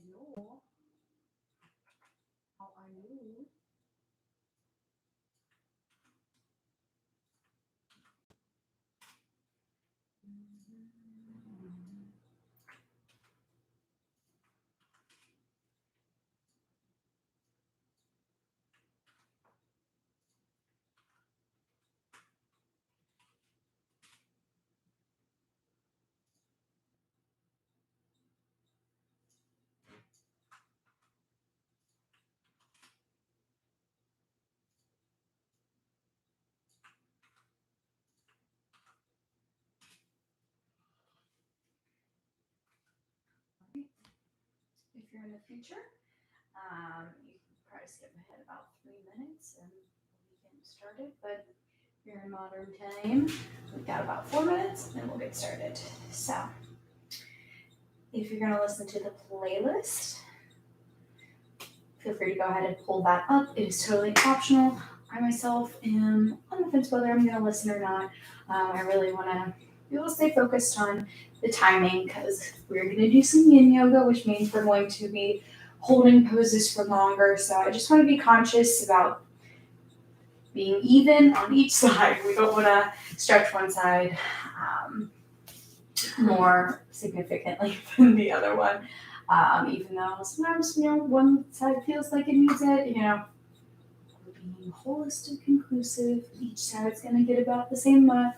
know how I move. If you're in the future, you can probably skip ahead about 3 minutes and we can get started. But if you're in modern time, we've got about 4 minutes and we'll get started. So if you're going to listen to the playlist, feel free to go ahead and pull that up. It is totally optional. I myself am on the fence whether I'm going to listen or not. I really want to be able to stay focused on the timing because we're going to do some yin yoga, which means we're going to be holding poses for longer. So I just want to be conscious about being even on each side. We don't want to stretch one side more significantly than the other one. Even though sometimes, one side feels like it needs it, we're being holistic, inclusive. Each side's going to get about the same much.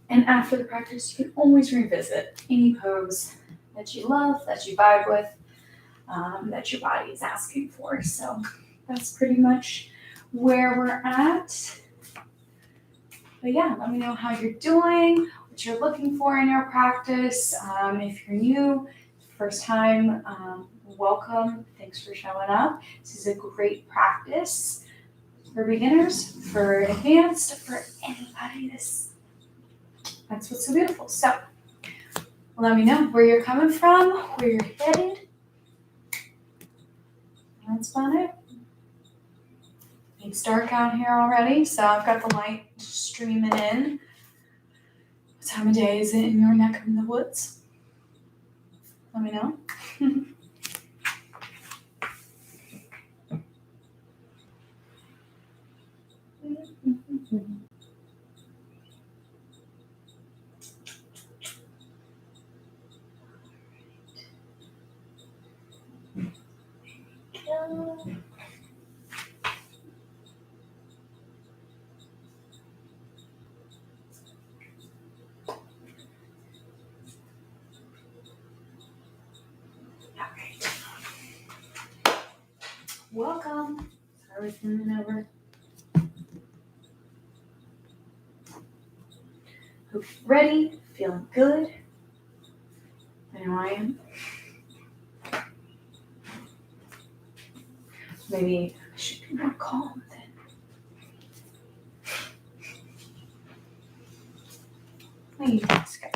And after the practice, you can always revisit any pose that you love, that you vibe with, that your body is asking for. So that's pretty much where we're at. But yeah, let me know how you're doing, what you're looking for in your practice. If you're new, first time, welcome. Thanks for showing up. This is a great practice for beginners, for advanced, for anybody. That's what's so beautiful. So let me know where you're coming from, where you're headed. That's about it. It's dark out here already, so I've got the light streaming in. What time of day is it in your neck of the woods? Let me know. Welcome. Sorry for moving over. Hope you're ready, feeling good. I know I am. Maybe I should be more calm then. Maybe that's good.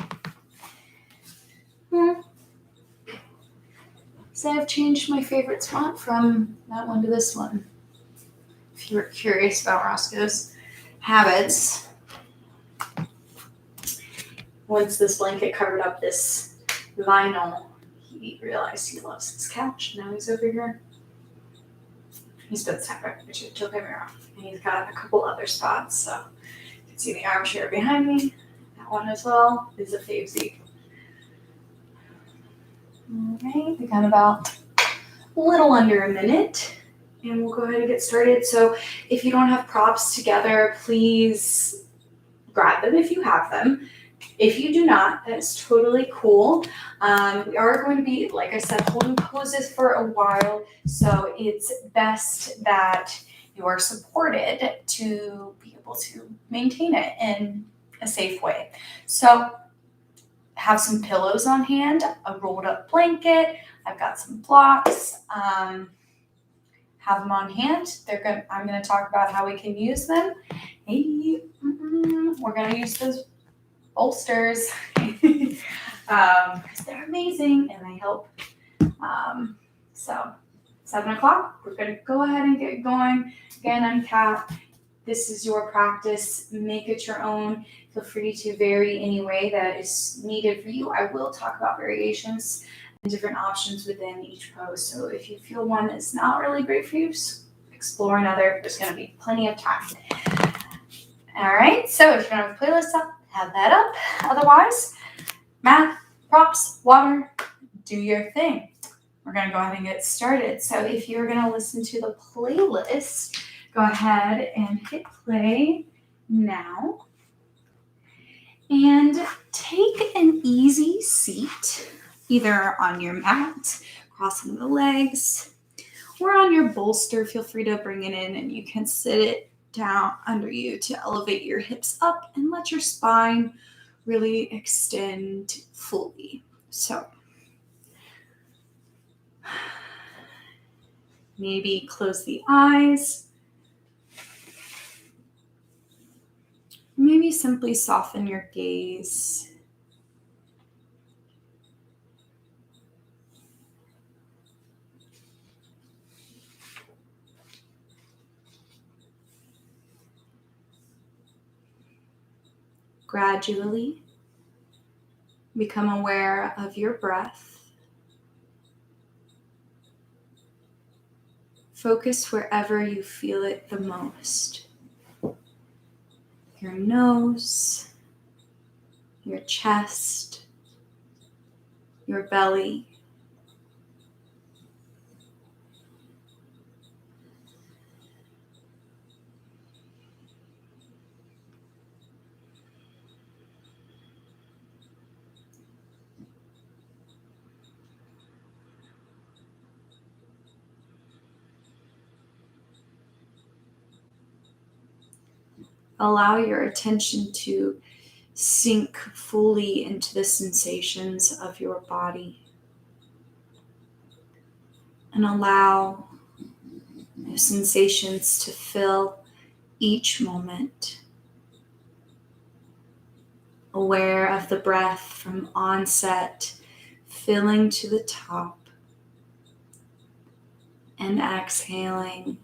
So I've changed my favorite spot from that one to this one. If you were curious about Roscoe's habits, once this blanket covered up this vinyl, he realized he loves his couch. Now he's over here. He's been separate, which don't get me wrong. And he's got a couple other spots, so you can see the armchair behind me. That one as well is a favesy. Alright, we got about a little under a minute. And we'll go ahead and get started. So if you don't have props together, please grab them if you have them. If you do not, that's totally cool. We are going to be, like I said, holding poses for a while. So it's best that you are supported to be able to maintain it in a safe way. So have some pillows on hand, a rolled up blanket. I've got some blocks. Have them on hand. I'm going to talk about how we can use them. Hey, we're going to use those bolsters because they're amazing and they help. So 7:00, we're going to go ahead and get going. Again, I'm Kat. This is your practice. Make it your own. Feel free to vary any way that is needed for you. I will talk about variations different options within each pose. So if you feel one is not really great for you, explore another. There's going to be plenty of time. All right, so if you don't have a playlist up, have that up. Otherwise, math, props, water, do your thing. We're going to go ahead and get started. So if you're going to listen to the playlist, go ahead and hit play now. And take an easy seat, either on your mat, crossing the legs, or on your bolster. Feel free to bring it in and you can sit it down under you to elevate your hips up and let your spine really extend fully. So maybe close the eyes. Maybe simply soften your gaze. Gradually become aware of your breath. Focus wherever you feel it the most. Your nose, your chest, your belly. Allow your attention to sink fully into the sensations of your body. And allow the sensations to fill each moment. Aware of the breath from onset, filling to the top, and exhaling,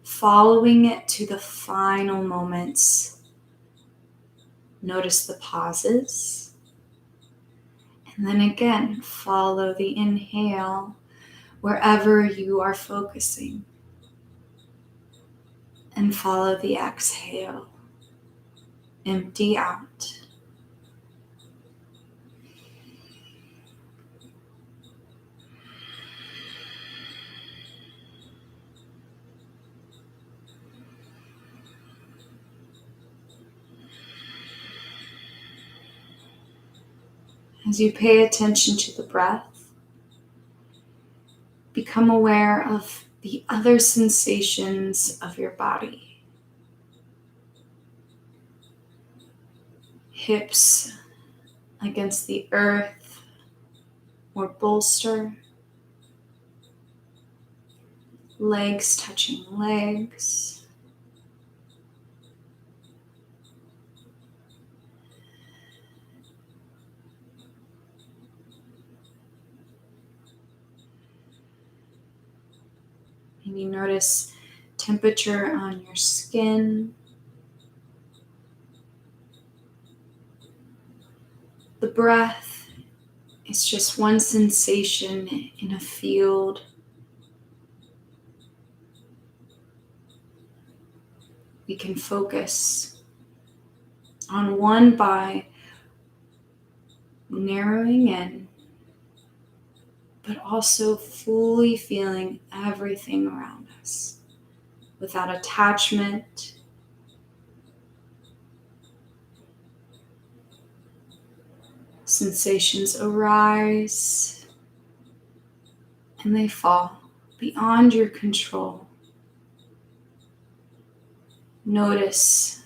following it to the final moments. Notice the pauses, and then again, follow the inhale wherever you are focusing, and follow the exhale. Empty out. As you pay attention to the breath, become aware of the other sensations of your body. Hips against the earth or bolster. Legs touching legs. Maybe notice temperature on your skin. The breath is just one sensation in a field. We can focus on one by narrowing in, but also fully feeling everything around us without attachment. Sensations arise and they fall beyond your control. Notice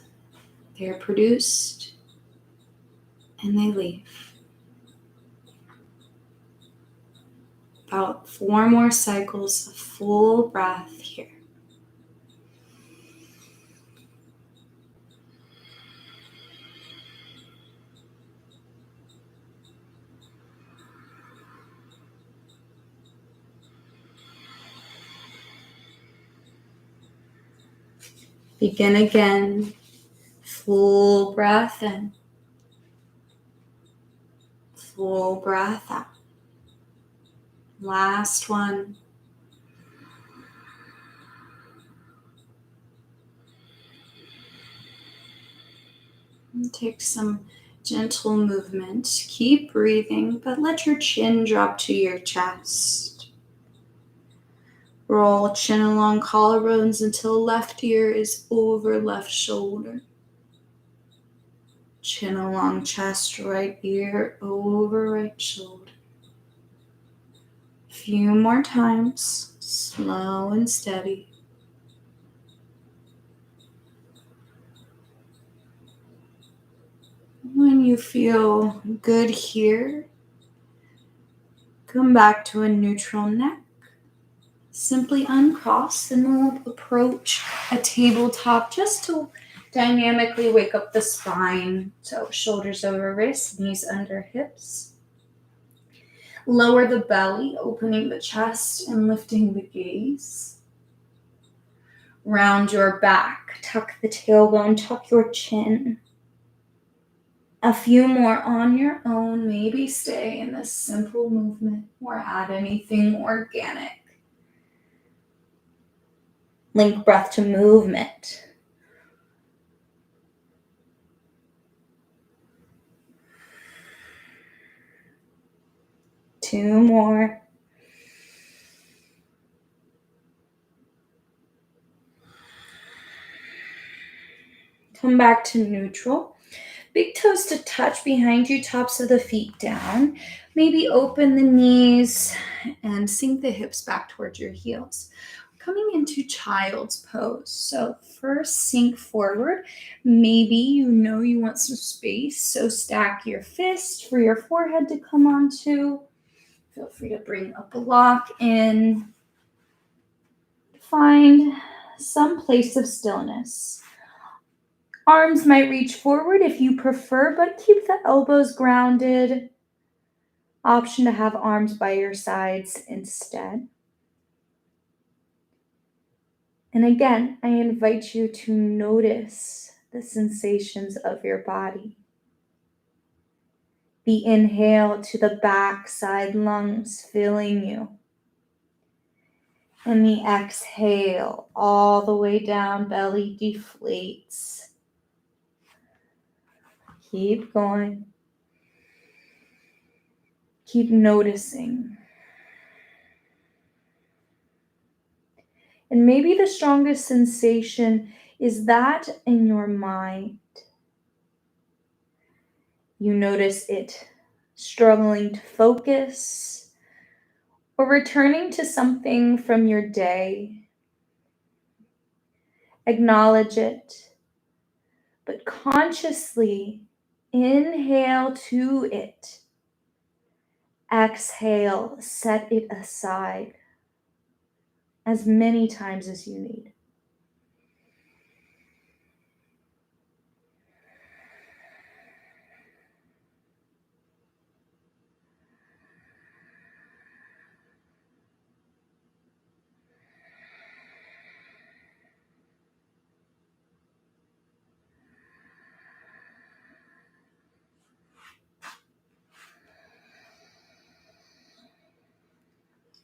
they are produced and they leave. About 4 more cycles of full breath here. Begin again. Full breath in. Full breath out. Last one. And take some gentle movement. Keep breathing, but let your chin drop to your chest. Roll chin along collarbones until left ear is over left shoulder. Chin along chest, right ear over right shoulder. A few more times, slow and steady. When you feel good here, come back to a neutral neck. Simply uncross and we'll approach a tabletop just to dynamically wake up the spine. So shoulders over wrists, knees under hips. Lower the belly, opening the chest and lifting the gaze. Round your back, tuck the tailbone, tuck your chin. A few more on your own, maybe stay in this simple movement or add anything organic. Link breath to movement. Two more. Come back to neutral. Big toes to touch behind you, tops of the feet down. Maybe open the knees and sink the hips back towards your heels. Coming into child's pose. So first sink forward. Maybe you know you want some space, so stack your fist for your forehead to come onto. Feel free to bring a block in. Find some place of stillness. Arms might reach forward if you prefer, but keep the elbows grounded. Option to have arms by your sides instead. And again, I invite you to notice the sensations of your body. The inhale to the back side lungs filling you. And the exhale all the way down, belly deflates. Keep going. Keep noticing. And maybe the strongest sensation is that in your mind. You notice it struggling to focus or returning to something from your day. Acknowledge it, but consciously inhale to it. Exhale, set it aside as many times as you need.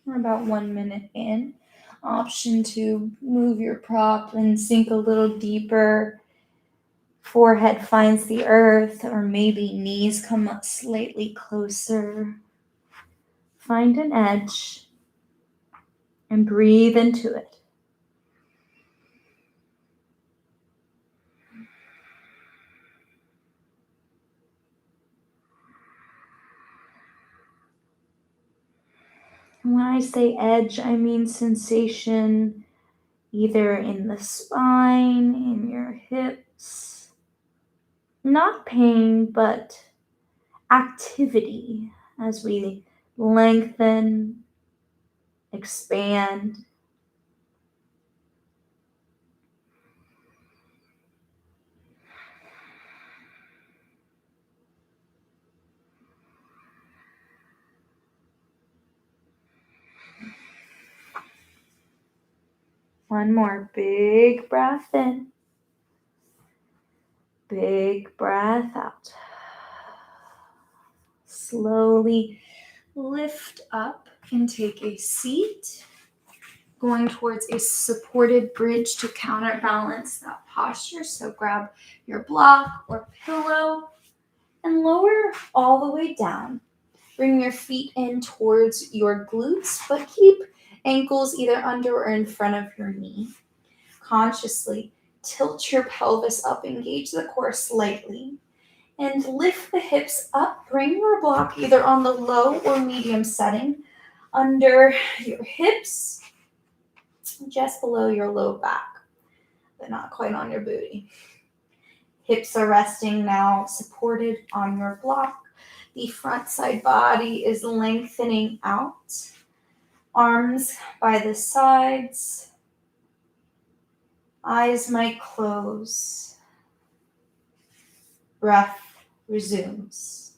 We're about 1 minute in. Option to move your prop and sink a little deeper. Forehead finds the earth, or maybe knees come up slightly closer. Find an edge and breathe into it. And when I say edge, I mean sensation either in the spine, in your hips. Not pain, but activity as we lengthen, expand. One more big breath in. Big breath out. Slowly lift up can take a seat, going towards a supported bridge to counterbalance that posture. So grab your block or pillow and lower all the way down. Bring your feet in towards your glutes, but keep ankles either under or in front of your knee. Consciously tilt your pelvis up, engage the core slightly, and lift the hips up. Bring your block either on the low or medium setting under your hips, just below your low back, but not quite on your booty. Hips are resting now, supported on your block. The front side body is lengthening out. Arms by the sides. Eyes might close. Breath resumes.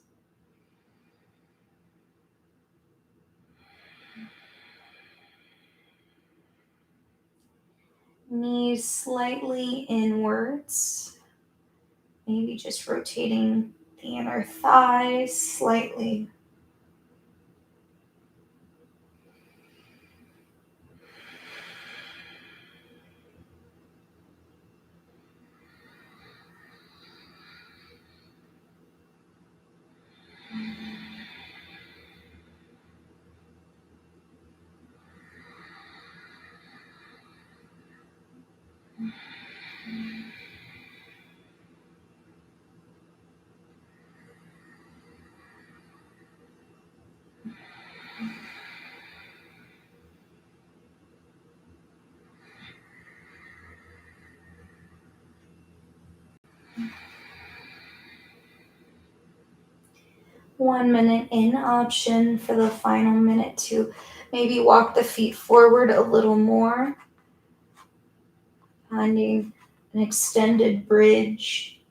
Knees slightly inwards. Maybe just rotating the inner thighs slightly. One minute in option for the final minute to maybe walk the feet forward a little more. Finding an extended bridge.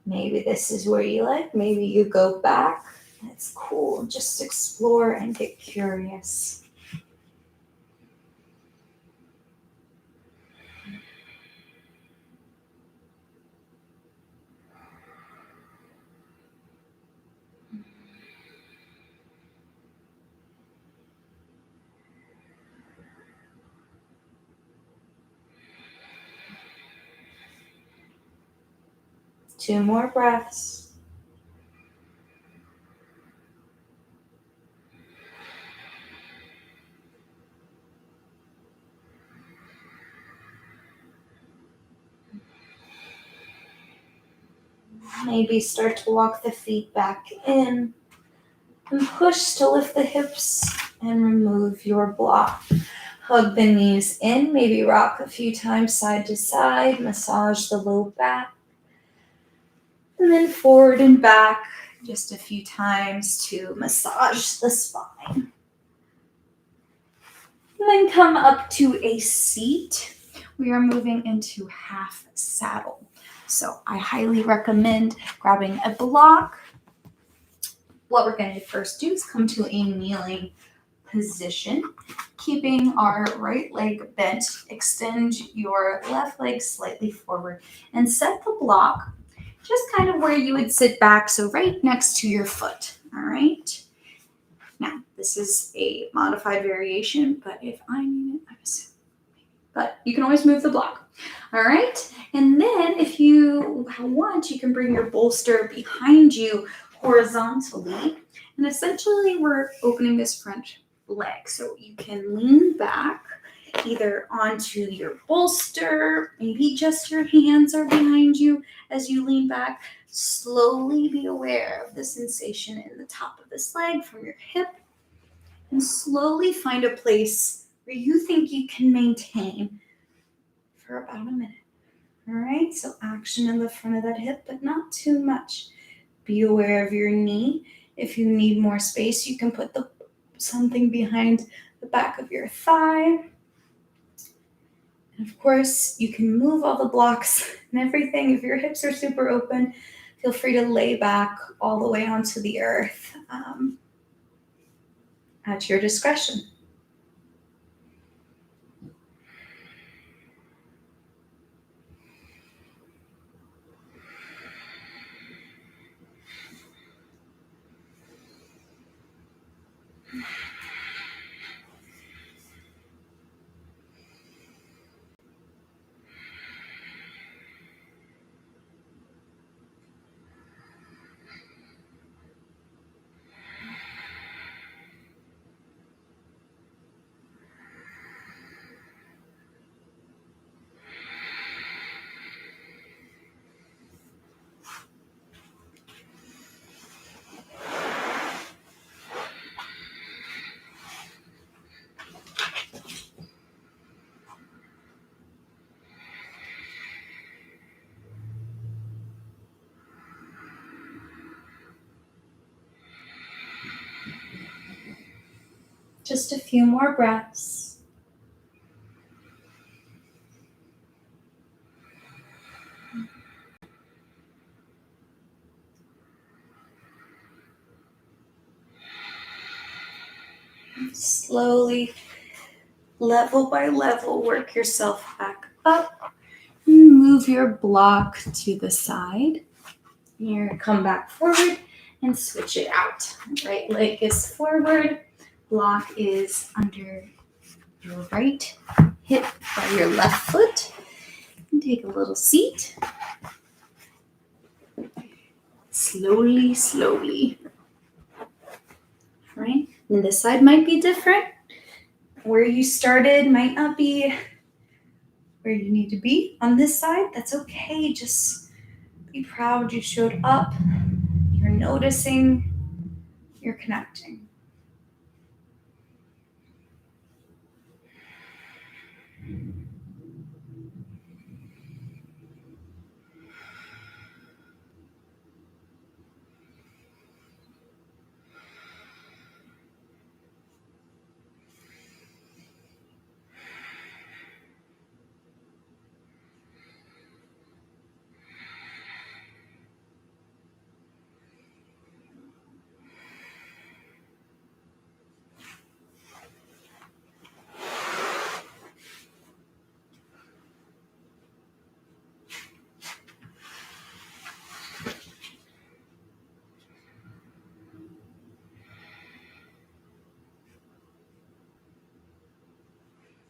Maybe this is where you like. Maybe you go back. That's cool. Just explore and get curious. Two more breaths. Maybe start to walk the feet back in and push to lift the hips and remove your block. Hug the knees in, maybe rock a few times side to side, massage the low back. And then forward and back just a few times to massage the spine. And then come up to a seat. We are moving into half saddle. So I highly recommend grabbing a block. What we're going to first do is come to a kneeling position, keeping our right leg bent. Extend your left leg slightly forward and set the block just kind of where you would sit back, so right next to your foot, all right? Now, this is a modified variation, but if I need it, but you can always move the block, all right? And then if you want, you can bring your bolster behind you horizontally, and essentially we're opening this front leg, so you can lean back either onto your bolster, maybe just your hands are behind you as you lean back. Slowly be aware of the sensation in the top of this leg from your hip, and slowly find a place where you think you can maintain for about a minute. All right, so action in the front of that hip, but not too much. Be aware of your knee. If you need more space, you can put something behind the back of your thigh. And of course, you can move all the blocks and everything. If your hips are super open, feel free to lay back all the way onto the earth at your discretion. Just a few more breaths. Slowly, level by level, work yourself back up. Move your block to the side. You're going to come back forward and switch it out. Right leg is forward, block is under your right hip by your left foot. And take a little seat. Slowly, slowly. All right, and this side might be different. Where you started might not be where you need to be on this side. That's okay. Just be proud you showed up. You're noticing. You're connecting.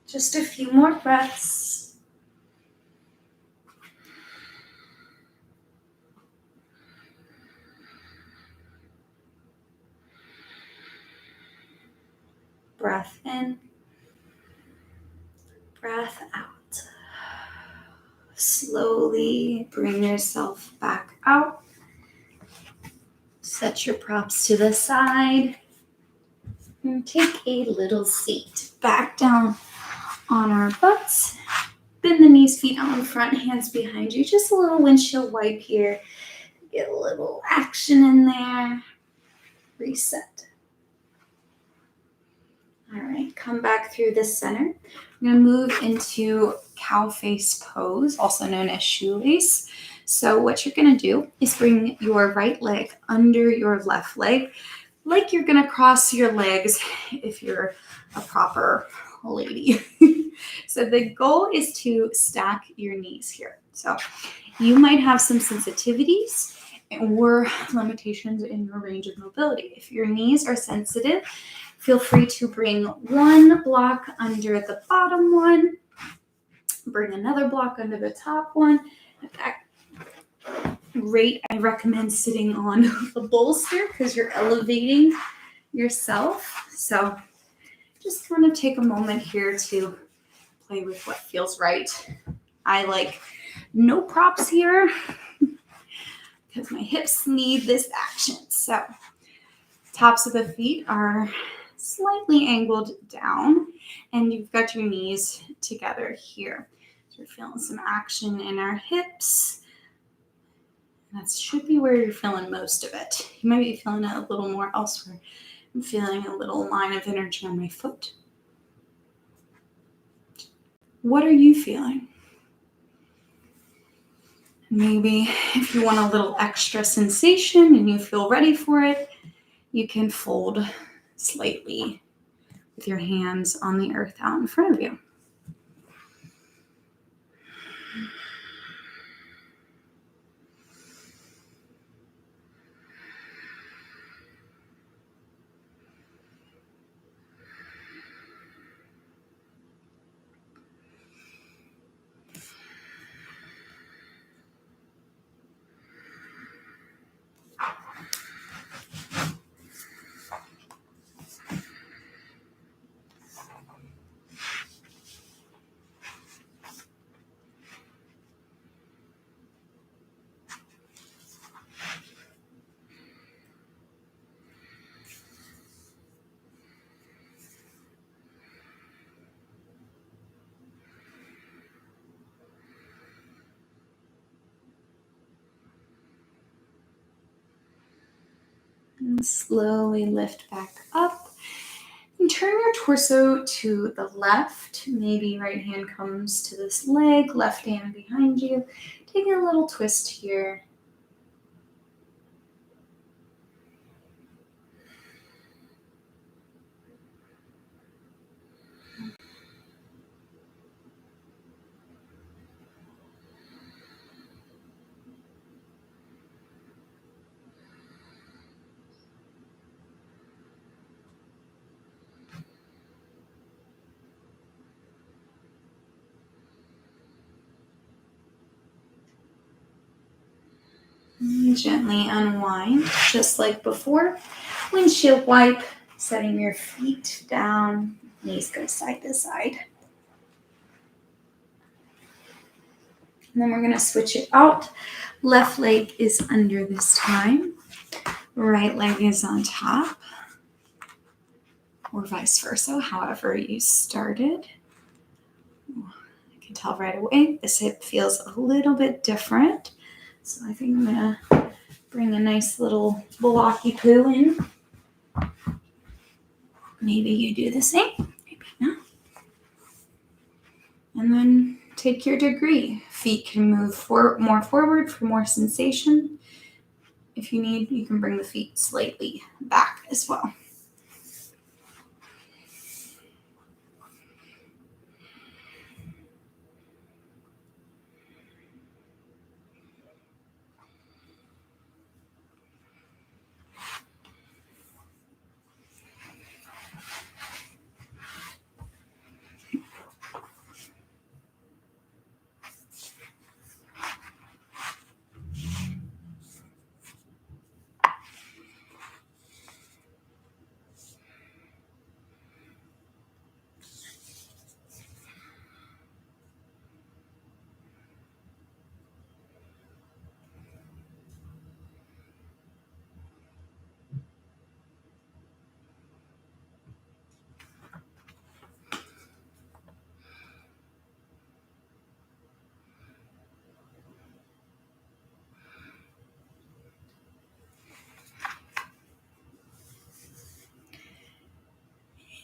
Just a few more breaths. Breath in, breath out. Slowly bring yourself back out. Set your props to the side. And take a little seat. Back down on our butts. Bend the knees, feet out in front, hands behind you. Just a little windshield wipe here. Get a little action in there. Reset. All right, come back through the center. We're going to move into cow face pose, also known as shoelace. So what you're going to do is bring your right leg under your left leg, like you're going to cross your legs if you're a proper lady. So the goal is to stack your knees here. So you might have some sensitivities or limitations in your range of mobility. If your knees are sensitive, feel free to bring one block under the bottom one, bring another block under the top one. At that rate, I recommend sitting on a bolster because you're elevating yourself. So just kind of take a moment here to play with what feels right. I like no props here because my hips need this action. So tops of the feet are slightly angled down and you've got your knees together here. So we're feeling some action in our hips. That should be where you're feeling most of it. You might be feeling it a little more elsewhere. I'm feeling a little line of energy on my foot. What are you feeling? Maybe if you want a little extra sensation and you feel ready for it, you can fold slightly with your hands on the earth out in front of you. And slowly lift back up and turn your torso to the left. Maybe right hand comes to this leg, left hand behind you. Taking a little twist here. And gently unwind, just like before. Windshield wipe, setting your feet down. Knees go side to side. And then we're going to switch it out. Left leg is under this time. Right leg is on top. Or vice versa, however you started. I can tell right away this hip feels a little bit different. So I think I'm going to bring a nice little blocky poo in. Maybe you do the same. Maybe not. And then take your degree. Feet can move more forward for more sensation. If you need, you can bring the feet slightly back as well.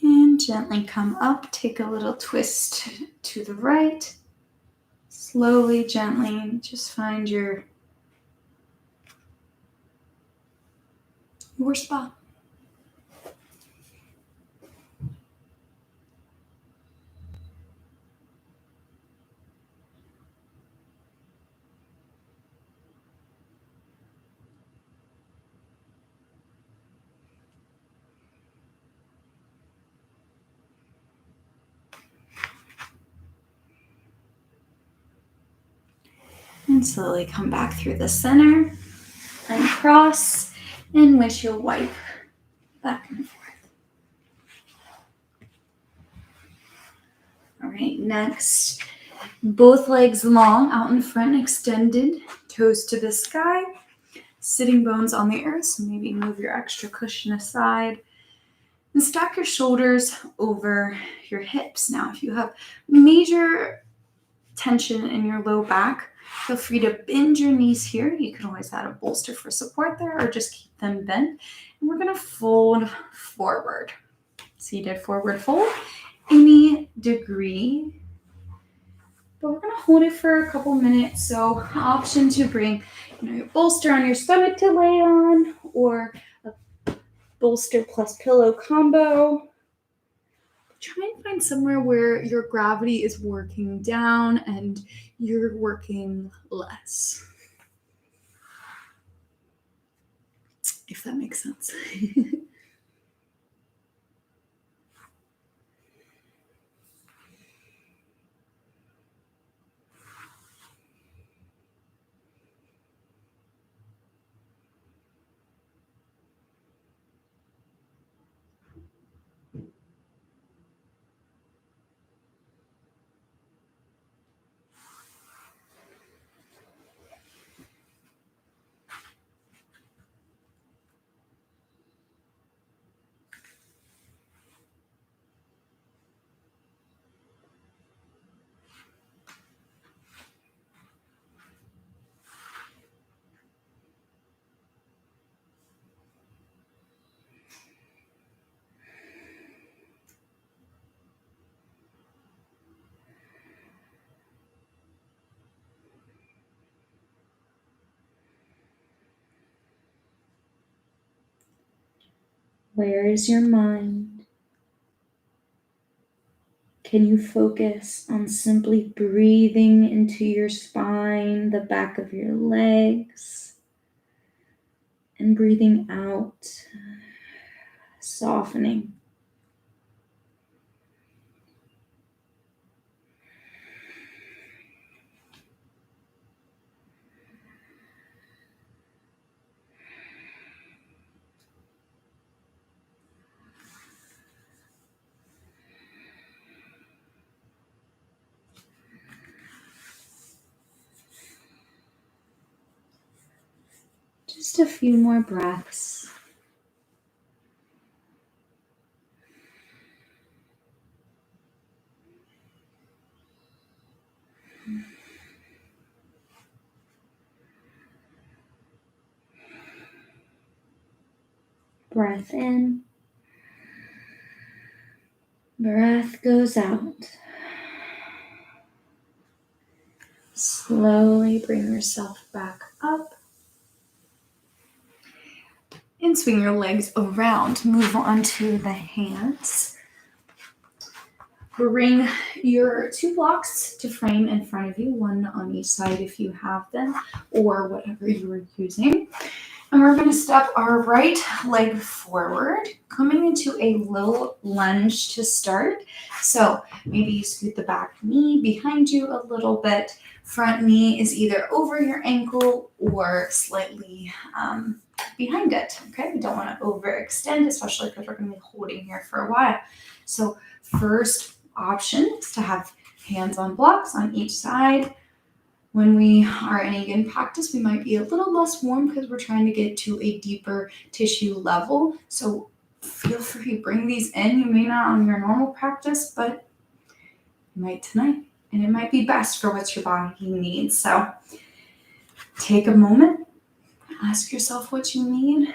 And gently come up, take a little twist to the right. Slowly, gently, just find your spot. And slowly come back through the center and cross, and windshield wipe back and forth. All right, next, both legs long out in front, extended, toes to the sky, sitting bones on the earth. So maybe move your extra cushion aside and stack your shoulders over your hips. Now, if you have major tension in your low back, feel free to bend your knees here. You can always add a bolster for support there or just keep them bent. And we're going to fold forward. Seated forward fold, any degree. But we're going to hold it for a couple minutes. So option to bring your bolster on your stomach to lay on, or a bolster plus pillow combo. Try and find somewhere where your gravity is working down and you're working less. If that makes sense. Where is your mind? Can you focus on simply breathing into your spine, the back of your legs, and breathing out, softening? Just a few more breaths. Breath in. Breath goes out. Slowly bring yourself back up. And swing your legs around. Move on to the hands. Bring your 2 blocks to frame in front of you, one on each side if you have them, or whatever you are using. And we're going to step our right leg forward, coming into a low lunge to start. So maybe you scoot the back knee behind you a little bit. Front knee is either over your ankle or slightly behind it. Okay, we don't want to overextend, especially because we're going to be holding here for a while. So first option is to have hands on blocks on each side. When we are in a yin practice, we might be a little less warm because we're trying to get to a deeper tissue level. So feel free to bring these in. You may not on your normal practice, but you might tonight. And it might be best for what your body needs. So take a moment, ask yourself what you need.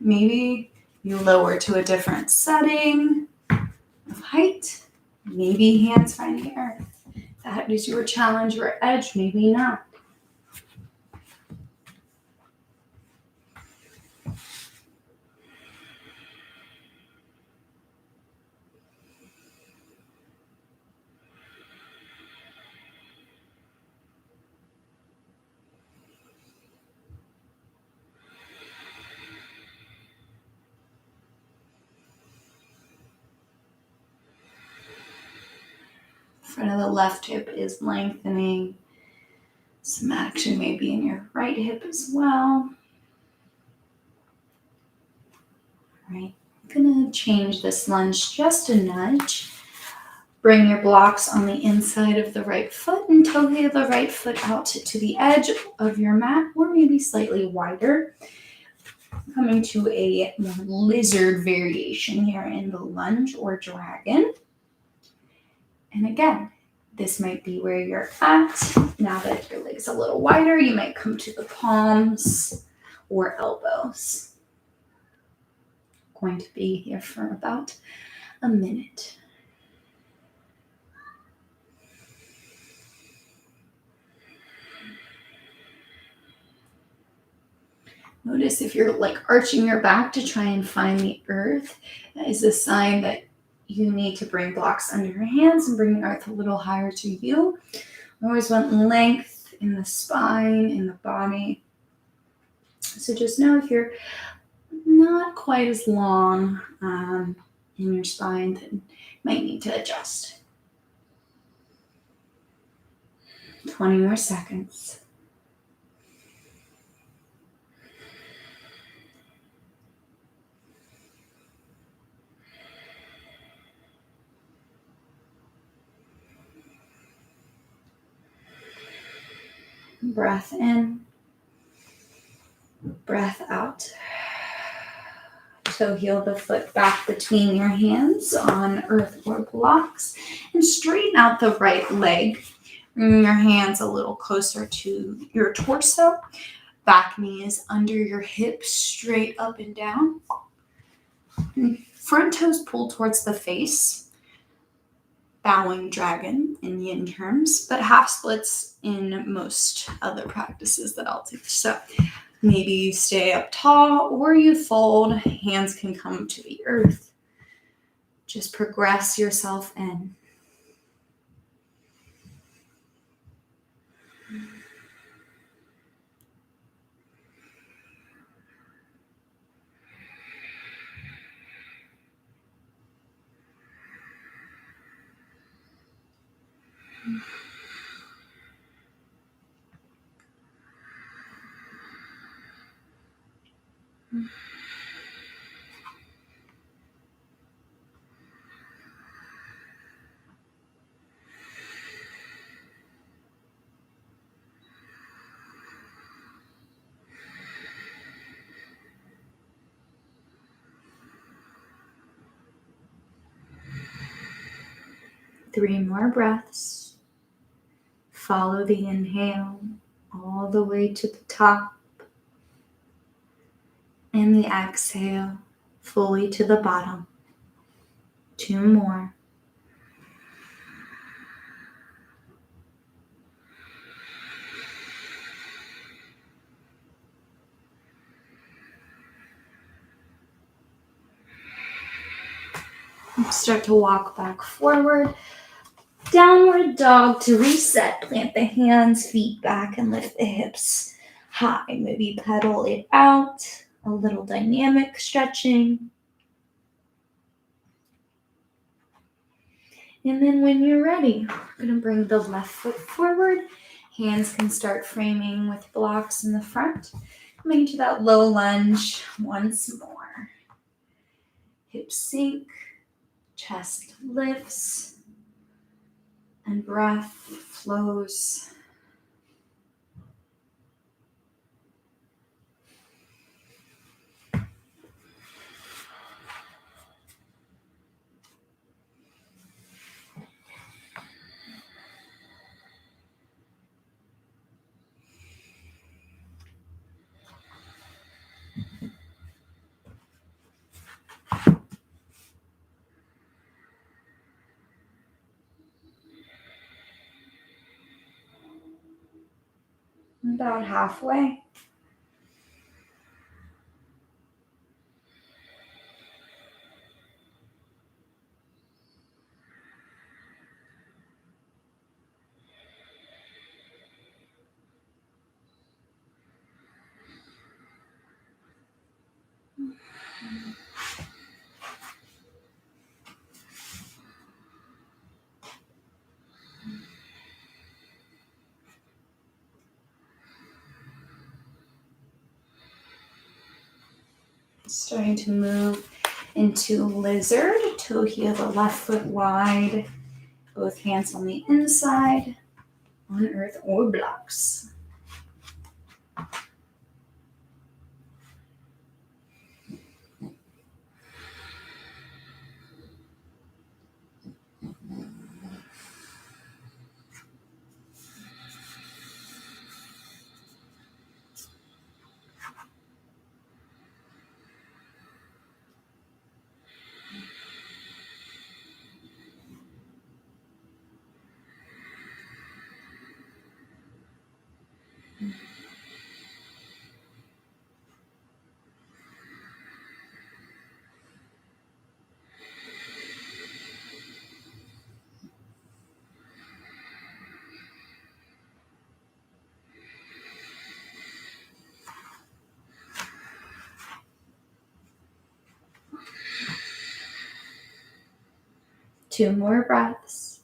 Maybe you lower to a different setting of height. Maybe hands find the earth. That is your challenge or edge, maybe not. Front of the left hip is lengthening. Some action maybe in your right hip as well. All right, I'm gonna change this lunge just a nudge. Bring your blocks on the inside of the right foot and toe the right foot out to the edge of your mat, or maybe slightly wider. Coming to a more lizard variation here in the lunge or dragon. And again, this might be where you're at. Now that your leg's a little wider, you might come to the palms or elbows. Going to be here for about a minute. Notice if you're like arching your back to try and find the earth, that is a sign that you need to bring blocks under your hands and bring the earth a little higher to you. We always want length in the spine, in the body. So just know if you're not quite as long in your spine, then you might need to adjust. 20 more seconds. Breath in, breath out. So heel the foot back between your hands on earth or blocks and straighten out the right leg. Bring your hands a little closer to your torso. Back knee is under your hips, straight up and down. And front toes pull towards the face. Bowing dragon in yin terms, but half splits in most other practices that I'll teach. So Maybe you stay up tall or you fold. Hands can come to the earth. Just progress yourself in. Three more breaths. Follow the inhale all the way to the top. And the exhale fully to the bottom. 2 more. Start to walk back forward. Downward dog to reset. Plant the hands, feet back, and lift the hips high. Maybe pedal it out. A little dynamic stretching. And then when you're ready, we're going to bring the left foot forward. Hands can start framing with blocks in the front. Coming into that low lunge once more. Hips sink, chest lifts, and breath flows. About halfway. Starting to move into lizard. Toe heel the left foot wide. Both hands on the inside. On earth or blocks. Two more breaths.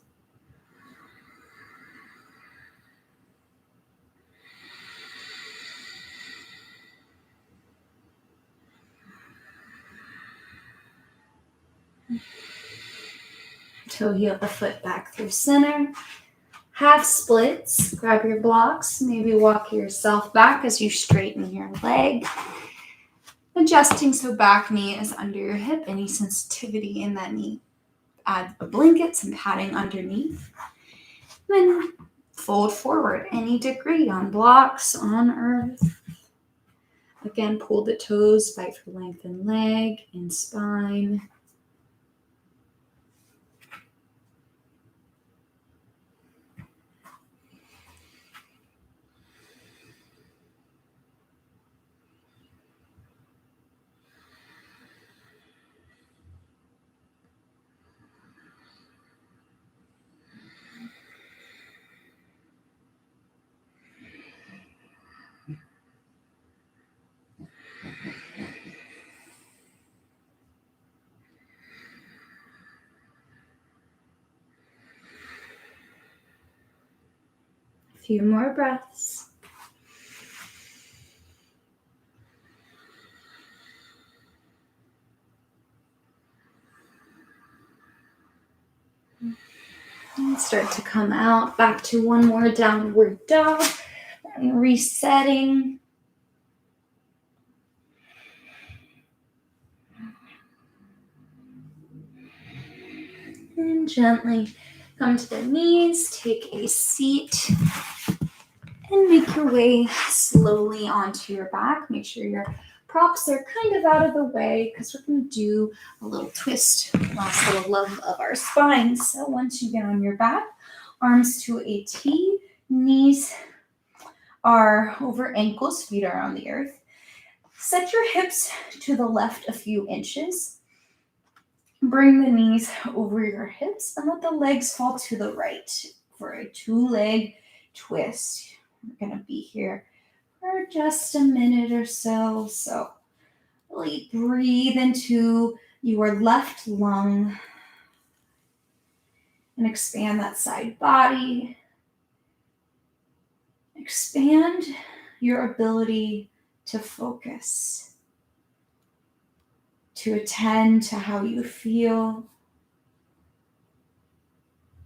Toe heel the foot back through center. Half splits. Grab your blocks. Maybe walk yourself back as you straighten your leg. Adjusting so back knee is under your hip. Any sensitivity in that knee, add a blanket, some padding underneath. Then fold forward any degree on blocks, on earth. Again, pull the toes, fight for lengthened leg and spine. few more breaths. And start to come out back to one more downward dog and resetting. And gently come to the knees, take a seat, and make your way slowly onto your back. Make sure your props are kind of out of the way because we're going to do a little twist, last little love of our spine. So once you get on your back, arms to a T, knees are over ankles, feet are on the earth. Set your hips to the left a few inches. Bring the knees over your hips and let the legs fall to the right for a 2-leg twist. We're going to be here for just a minute or so. So really breathe into your left lung and expand that side body. Expand your ability to focus, to attend to how you feel.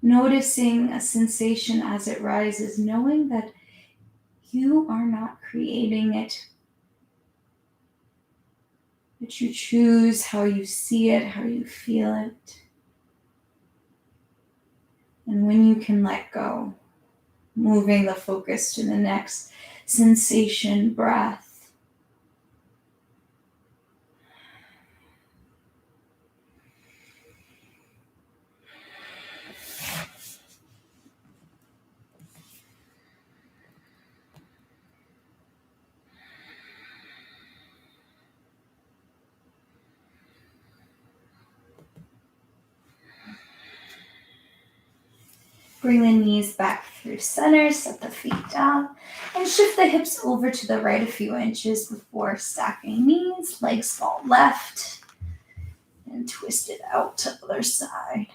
Noticing a sensation as it rises, knowing that you are not creating it, but you choose how you see it, how you feel it. And when you can let go, moving the focus to the next sensation, breath. Bring the knees back through center, set the feet down, and shift the hips over to the right a few inches before stacking knees. Legs fall left, and twist it out to the other side.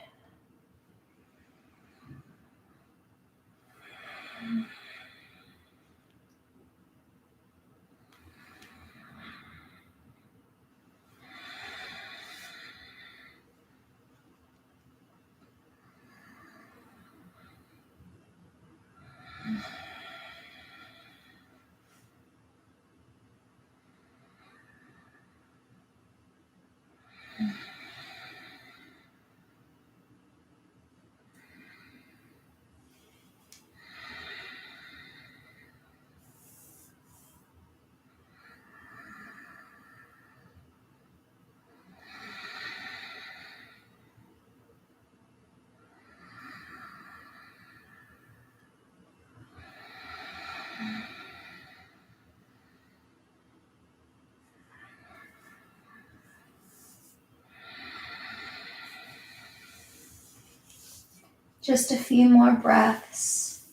Just a few more breaths.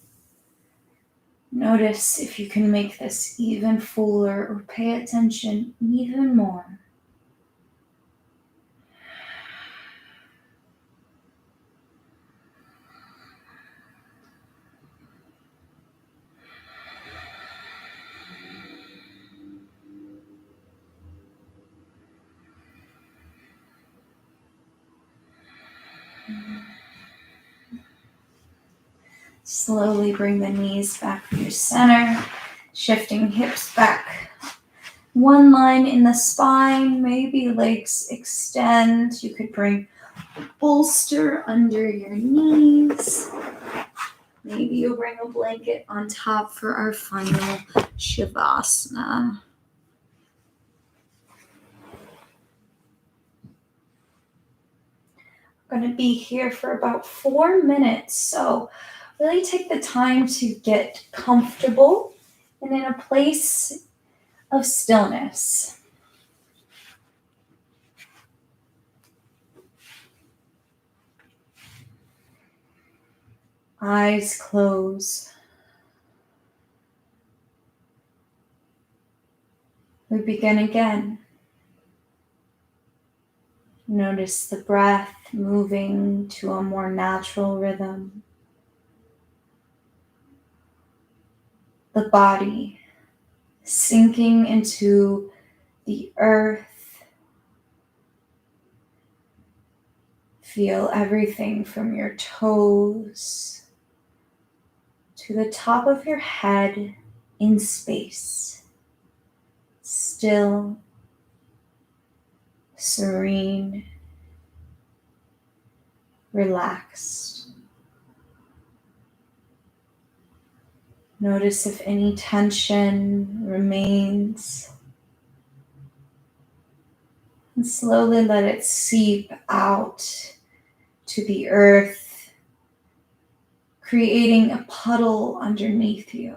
Notice if you can make this even fuller or pay attention even more. Slowly bring the knees back through center, shifting hips back. One line in the spine, maybe legs extend. You could bring a bolster under your knees. Maybe you'll bring a blanket on top for our final Shavasana. I'm going to be here for about 4 minutes, so really take the time to get comfortable and in a place of stillness. Eyes close. We begin again. Notice the breath moving to a more natural rhythm. the body, sinking into the earth. Feel everything from your toes to the top of your head in space, still, serene, relaxed. Notice if any tension remains, and slowly let it seep out to the earth, creating a puddle underneath you.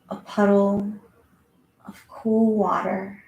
A puddle of cool water.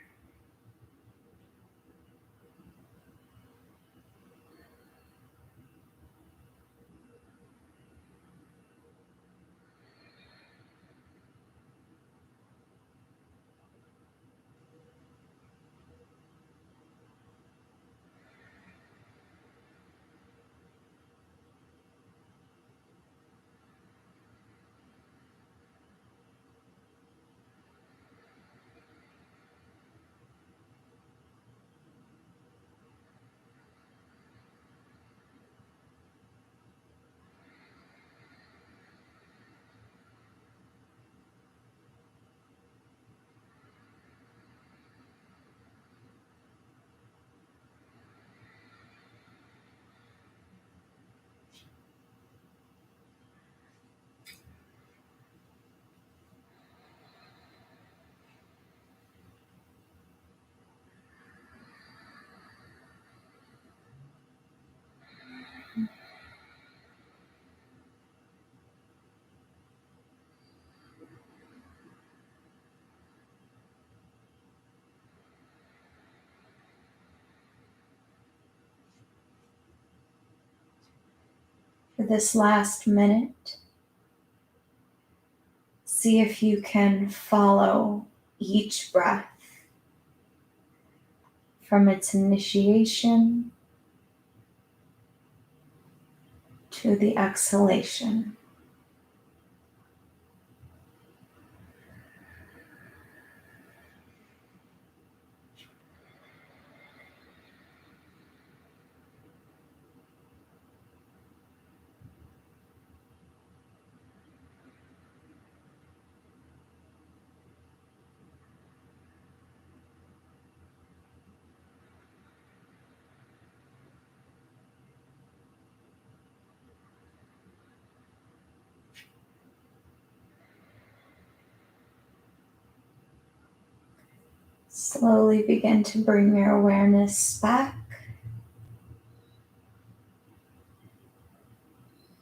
For this last minute, see if you can follow each breath from its initiation to the exhalation. Slowly begin to bring your awareness back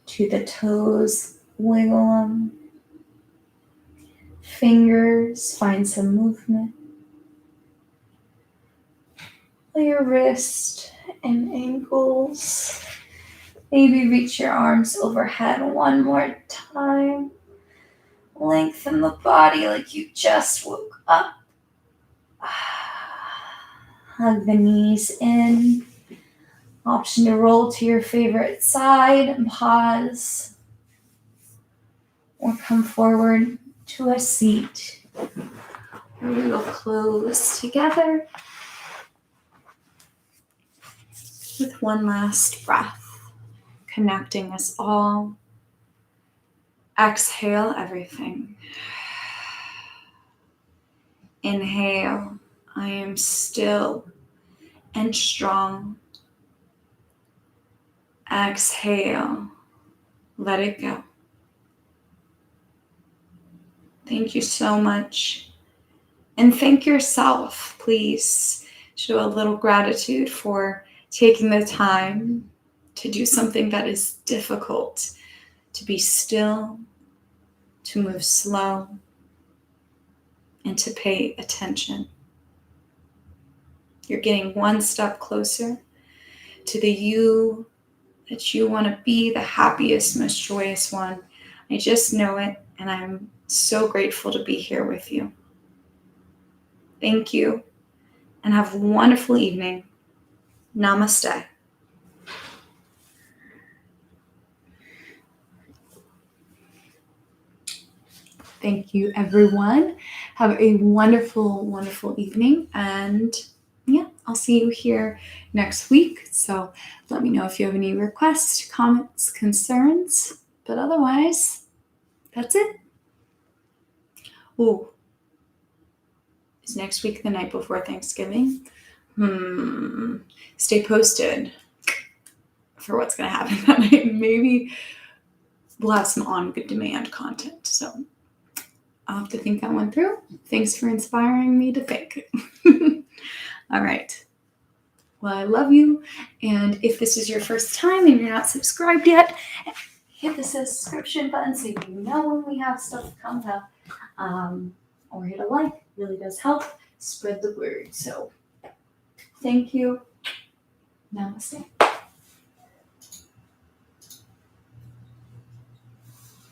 to the toes. Wiggle them. Fingers, find some movement. Your wrist and ankles. Maybe reach your arms overhead one more time. Lengthen the body like you just woke up. Hug the knees in. Option to roll to your favorite side and pause. Or come forward to a seat. We will close together with one last breath, connecting us all. Exhale everything. Inhale, I am still and strong. Exhale, let it go. Thank you so much. And thank yourself, please. Show a little gratitude for taking the time to do something that is difficult, to be still, to move slow, and to pay attention. You're getting one step closer to the you that you want to be, the happiest, most joyous one. I just know it, and I'm so grateful to be here with you. Thank you, and have a wonderful evening. Namaste. Thank you, everyone. Have a wonderful, wonderful evening. And yeah, I'll see you here next week. So let me know if you have any requests, comments, concerns. But otherwise, that's it. Oh, is next week the night before Thanksgiving? Stay posted for what's going to happen that night. Maybe we'll have some on-demand content. So I'll have to think that one through. Thanks for inspiring me to think. All right. Well, I love you. And if this is your first time and you're not subscribed yet, hit the subscription button so you know when we have stuff comes up. Or hit a like. It really does help spread the word. So thank you. Namaste.